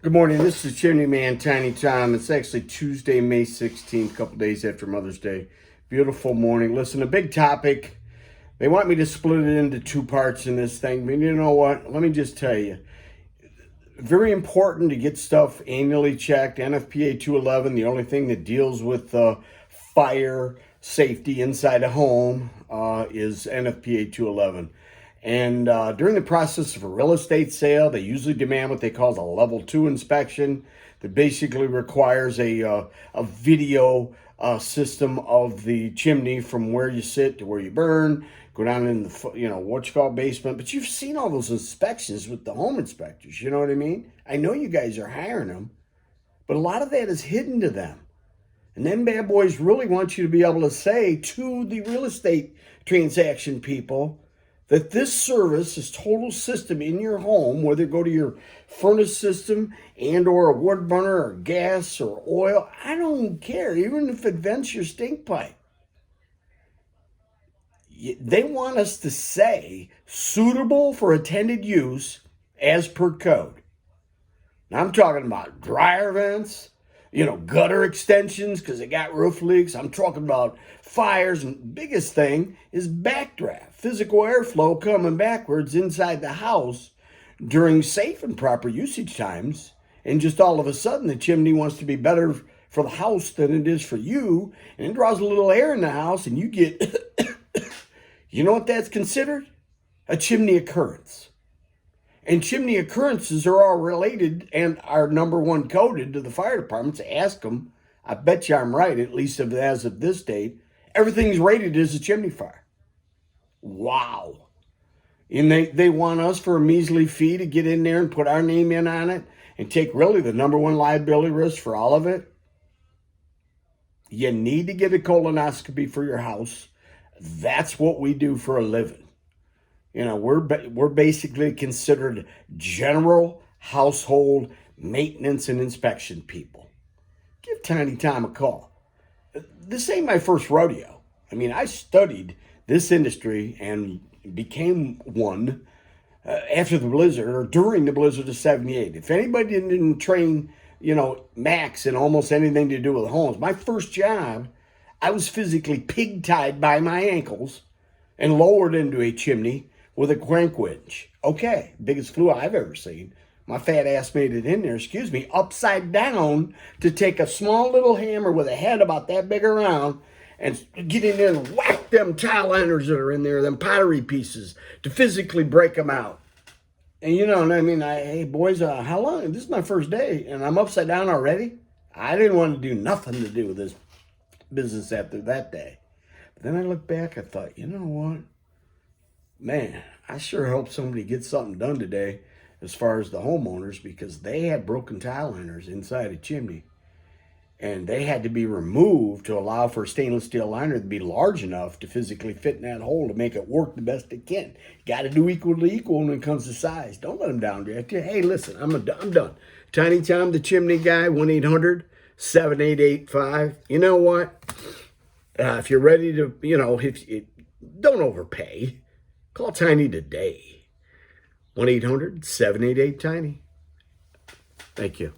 Good morning. This is Chimney Man Tiny Tom. It's actually Tuesday, May 16th, a couple days after Mother's Day. Beautiful morning. Listen, a big topic. They want me to split it into two parts in this thing. But you know what? Let me just tell you. Very important to get stuff annually checked. NFPA 211, the only thing that deals with fire safety inside a home is NFPA 211. And during the process of a real estate sale, they usually demand what they call a level 2 inspection that basically requires a video system of the chimney from where you sit to where you burn, go down in the, what you call basement. But you've seen all those inspections with the home inspectors, you know what I mean? I know you guys are hiring them, but a lot of that is hidden to them. And then bad boys really want you to be able to say to the real estate transaction people that this service, this total system in your home, whether you go to your furnace system and or a wood burner or gas or oil, I don't care, even if it vents your stink pipe. They want us to say suitable for intended use as per code. Now I'm talking about dryer vents, gutter extensions because it got roof leaks. I'm talking about fires, and the biggest thing is backdraft, physical airflow coming backwards inside the house during safe and proper usage times. And just all of a sudden, the chimney wants to be better for the house than it is for you. And it draws a little air in the house and you get, you know what that's considered? A chimney occurrence. And chimney occurrences are all related and are number one coded to the fire departments. Ask them. I bet you I'm right, at least as of this date. Everything's rated as a chimney fire. Wow. And they want us for a measly fee to get in there and put our name in on it and take really the number one liability risk for all of it. You need to get a colonoscopy for your house. That's what we do for a living. We're basically considered general household maintenance and inspection people. Give Tiny Tom a call. This ain't my first rodeo. I studied this industry and became one after the blizzard or during the blizzard of 78. If anybody didn't train, Max in almost anything to do with homes, my first job, I was physically pig-tied by my ankles and lowered into a chimney with a crank winch. Okay, biggest flu I've ever seen. My fat ass made it in there, upside down to take a small little hammer with a head about that big around and get in there and whack them tile liners that are in there, them pottery pieces, to physically break them out. And hey boys, how long? This is my first day and I'm upside down already? I didn't want to do nothing to do with this business after that day. But then I looked back, I thought, you know what? Man, I sure hope somebody gets something done today as far as the homeowners, because they had broken tile liners inside a chimney and they had to be removed to allow for a stainless steel liner to be large enough to physically fit in that hole to make it work the best it can. Got to do equal to equal when it comes to size. Don't let them downdraft you. Hey, listen, I'm done. Tiny Tom, the chimney guy, 1-800-7885. You know what? If you're ready to, don't overpay. Call Tiny today. 1-800-788-TINY. Thank you.